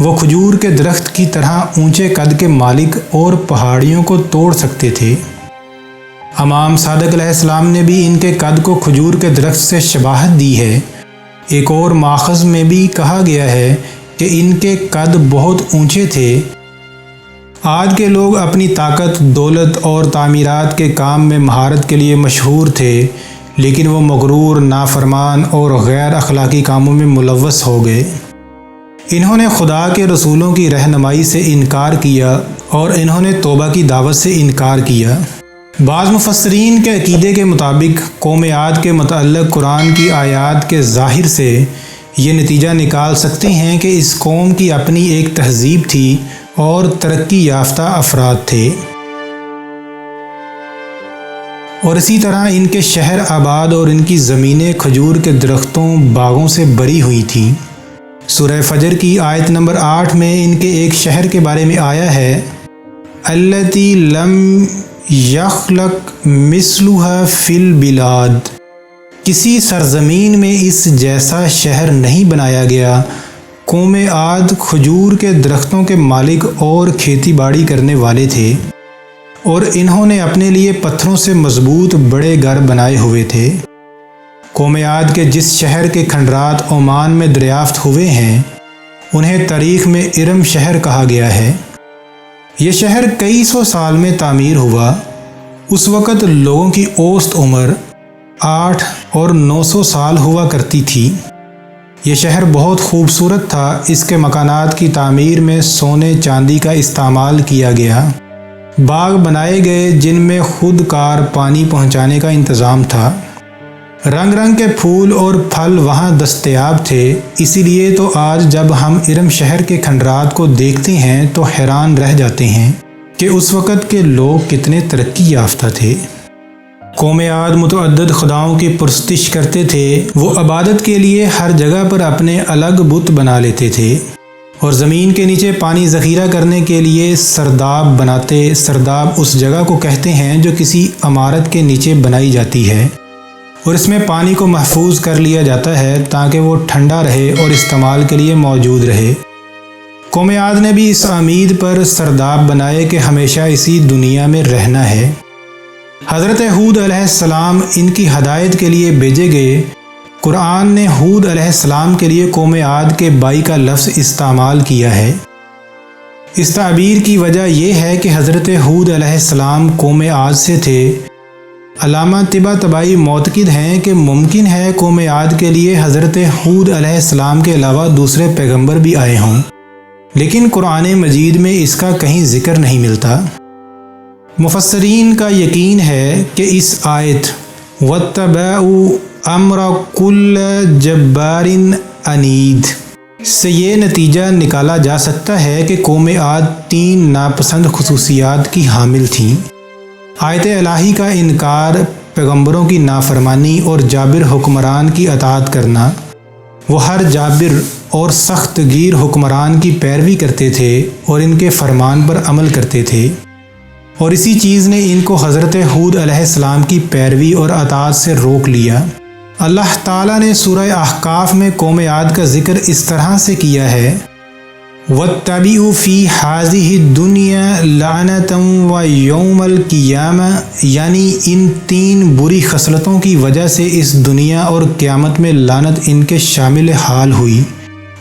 وہ کھجور کے درخت کی طرح اونچے قد کے مالک اور پہاڑیوں کو توڑ سکتے تھے۔ امام صادق علیہ السلام نے بھی ان کے قد کو کھجور کے درخت سے شباہت دی ہے۔ ایک اور ماخذ میں بھی کہا گیا ہے کہ ان کے قد بہت اونچے تھے۔ آج کے لوگ اپنی طاقت، دولت اور تعمیرات کے کام میں مہارت کے لیے مشہور تھے، لیکن وہ مغرور، نافرمان اور غیر اخلاقی کاموں میں ملوث ہو گئے۔ انہوں نے خدا کے رسولوں کی رہنمائی سے انکار کیا اور انہوں نے توبہ کی دعوت سے انکار کیا۔ بعض مفسرین کے عقیدے کے مطابق قوم عاد کے متعلق قرآن کی آیات کے ظاہر سے یہ نتیجہ نکال سکتے ہیں کہ اس قوم کی اپنی ایک تہذیب تھی اور ترقی یافتہ افراد تھے، اور اسی طرح ان کے شہر آباد اور ان کی زمینیں کھجور کے درختوں، باغوں سے بری ہوئی تھیں۔ سورہ فجر کی آیت نمبر 8 میں ان کے ایک شہر کے بارے میں آیا ہے، التی لم یخلق مثلھا فی البلاد، کسی سرزمین میں اس جیسا شہر نہیں بنایا گیا۔ قوم عاد کھجور کے درختوں کے مالک اور کھیتی باڑی کرنے والے تھے، اور انہوں نے اپنے لیے پتھروں سے مضبوط بڑے گھر بنائے ہوئے تھے۔ قوم عاد کے جس شہر کے کھنڈرات عمان میں دریافت ہوئے ہیں، انہیں تاریخ میں ارم شہر کہا گیا ہے۔ یہ شہر کئی سو سال میں تعمیر ہوا۔ اس وقت لوگوں کی اوسط عمر 8 اور 900 سال ہوا کرتی تھی۔ یہ شہر بہت خوبصورت تھا۔ اس کے مکانات کی تعمیر میں سونے چاندی کا استعمال کیا گیا۔ باغ بنائے گئے جن میں خود کار پانی پہنچانے کا انتظام تھا۔ رنگ رنگ کے پھول اور پھل وہاں دستیاب تھے۔ اسی لیے تو آج جب ہم ارم شہر کے کھنڈرات کو دیکھتے ہیں تو حیران رہ جاتے ہیں کہ اس وقت کے لوگ کتنے ترقی یافتہ تھے۔ قوم عاد متعدد خداؤں کی پرستش کرتے تھے۔ وہ عبادت کے لیے ہر جگہ پر اپنے الگ بت بنا لیتے تھے اور زمین کے نیچے پانی ذخیرہ کرنے کے لیے سرداب بناتے۔ سرداب اس جگہ کو کہتے ہیں جو کسی عمارت کے نیچے بنائی جاتی ہے اور اس میں پانی کو محفوظ کر لیا جاتا ہے تاکہ وہ ٹھنڈا رہے اور استعمال کے لیے موجود رہے۔ قوم عاد نے بھی اس امید پر سرداب بنائے کہ ہمیشہ اسی دنیا میں رہنا ہے۔ حضرت ہود علیہ السلام ان کی ہدایت کے لیے بھیجے گئے۔ قرآن نے ہود علیہ السلام کے لیے قوم عاد کے بائی کا لفظ استعمال کیا ہے۔ اس تعبیر کی وجہ یہ ہے کہ حضرت ہود علیہ السلام قوم عاد سے تھے۔ علامہ طباطبائی معتقد ہیں کہ ممکن ہے قوم عاد کے لیے حضرت ہود علیہ السلام کے علاوہ دوسرے پیغمبر بھی آئے ہوں، لیکن قرآن مجید میں اس کا کہیں ذکر نہیں ملتا۔ مفسرین کا یقین ہے کہ اس آیت وَاتَّبَعُوا أَمْرَ كُلِّ جَبَّارٍ عَنِيدٍ سے یہ نتیجہ نکالا جا سکتا ہے کہ قوم عاد 3 ناپسند خصوصیات کی حامل تھیں: آیت الہی کا انکار، پیغمبروں کی نافرمانی اور جابر حکمران کی اطاعت کرنا۔ وہ ہر جابر اور سخت گیر حکمران کی پیروی کرتے تھے اور ان کے فرمان پر عمل کرتے تھے، اور اسی چیز نے ان کو حضرت ہود علیہ السلام کی پیروی اور اطاعت سے روک لیا۔ اللہ تعالیٰ نے سورہ احقاف میں قوم عاد کا ذکر اس طرح سے کیا ہے، وَاتَّبِعُوا فِي هَٰذِهِ الدُّنْيَا لَعْنَةً وَيَوْمَ الْقِيَامَةِ، یعنی ان 3 بری خصلتوں کی وجہ سے اس دنیا اور قیامت میں لعنت ان کے شامل حال ہوئی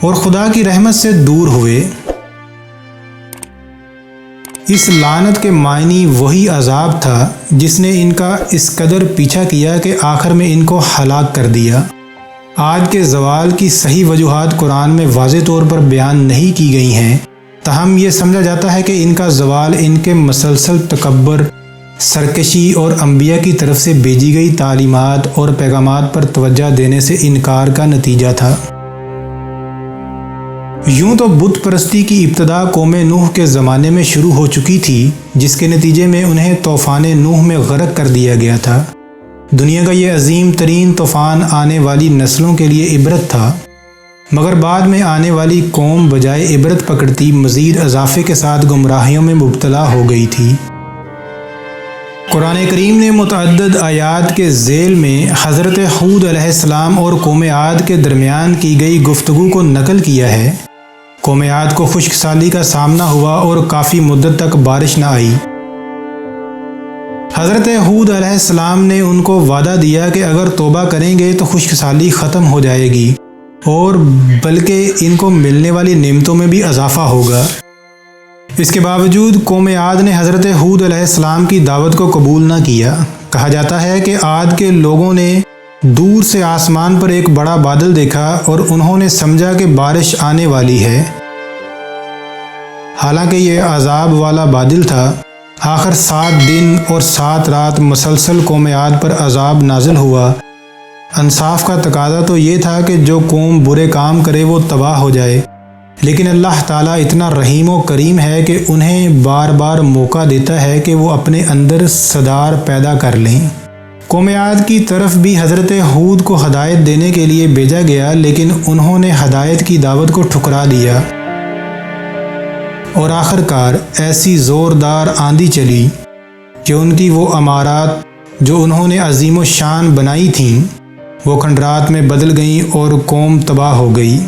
اور خدا کی رحمت سے دور ہوئے۔ اس لعنت کے معنی وہی عذاب تھا جس نے ان کا اس قدر پیچھا کیا کہ آخر میں ان کو ہلاک کر دیا۔ آج کے زوال کی صحیح وجوہات قرآن میں واضح طور پر بیان نہیں کی گئی ہیں، تاہم یہ سمجھا جاتا ہے کہ ان کا زوال ان کے مسلسل تکبر، سرکشی اور انبیاء کی طرف سے بھیجی گئی تعلیمات اور پیغامات پر توجہ دینے سے انکار کا نتیجہ تھا۔ یوں تو بت پرستی کی ابتدا قوم نوح کے زمانے میں شروع ہو چکی تھی، جس کے نتیجے میں انہیں طوفان نوح میں غرق کر دیا گیا تھا۔ دنیا کا یہ عظیم ترین طوفان آنے والی نسلوں کے لیے عبرت تھا، مگر بعد میں آنے والی قوم بجائے عبرت پکڑتی مزید اضافے کے ساتھ گمراہیوں میں مبتلا ہو گئی تھی۔ قرآن کریم نے متعدد آیات کے ذیل میں حضرت ہود علیہ السلام اور قوم عاد کے درمیان کی گئی گفتگو کو نقل کیا ہے۔ قوم عاد کو خشک سالی کا سامنا ہوا اور کافی مدت تک بارش نہ آئی۔ حضرت ہود علیہ السلام نے ان کو وعدہ دیا کہ اگر توبہ کریں گے تو خشک سالی ختم ہو جائے گی اور بلکہ ان کو ملنے والی نعمتوں میں بھی اضافہ ہوگا۔ اس کے باوجود قوم عاد نے حضرت ہود علیہ السلام کی دعوت کو قبول نہ کیا۔ کہا جاتا ہے کہ عاد کے لوگوں نے دور سے آسمان پر ایک بڑا بادل دیکھا اور انہوں نے سمجھا کہ بارش آنے والی ہے، حالانکہ یہ عذاب والا بادل تھا۔ آخر 7 دن اور 7 رات مسلسل قوم عاد پر عذاب نازل ہوا۔ انصاف کا تقاضا تو یہ تھا کہ جو قوم برے کام کرے وہ تباہ ہو جائے، لیکن اللہ تعالیٰ اتنا رحیم و کریم ہے کہ انہیں بار بار موقع دیتا ہے کہ وہ اپنے اندر صدار پیدا کر لیں۔ قوم عاد کی طرف بھی حضرت ہود کو ہدایت دینے کے لیے بھیجا گیا، لیکن انہوں نے ہدایت کی دعوت کو ٹھکرا دیا اور آخر کار ایسی زوردار آندھی چلی کہ ان کی وہ عمارات جو انہوں نے عظیم و شان بنائی تھیں وہ کھنڈرات میں بدل گئیں اور قوم تباہ ہو گئی۔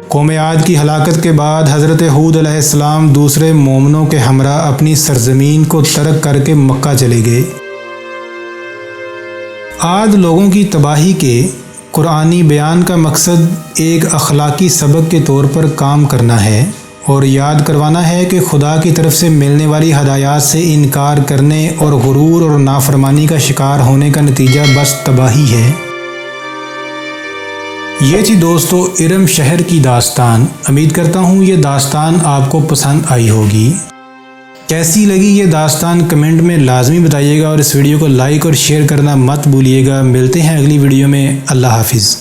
قوم عاد کی ہلاکت کے بعد حضرت ہود علیہ السلام دوسرے مومنوں کے ہمراہ اپنی سرزمین کو ترک کر کے مکہ چلے گئے۔ عاد لوگوں کی تباہی کے قرآنی بیان کا مقصد ایک اخلاقی سبق کے طور پر کام کرنا ہے اور یاد کروانا ہے کہ خدا کی طرف سے ملنے والی ہدایات سے انکار کرنے اور غرور اور نافرمانی کا شکار ہونے کا نتیجہ بس تباہی ہے۔ یہ تھی دوستو ارم شہر کی داستان۔ امید کرتا ہوں یہ داستان آپ کو پسند آئی ہوگی۔ کیسی لگی یہ داستان کمنٹ میں لازمی بتائیے گا اور اس ویڈیو کو لائک اور شیئر کرنا مت بھولیے گا۔ ملتے ہیں اگلی ویڈیو میں۔ اللہ حافظ۔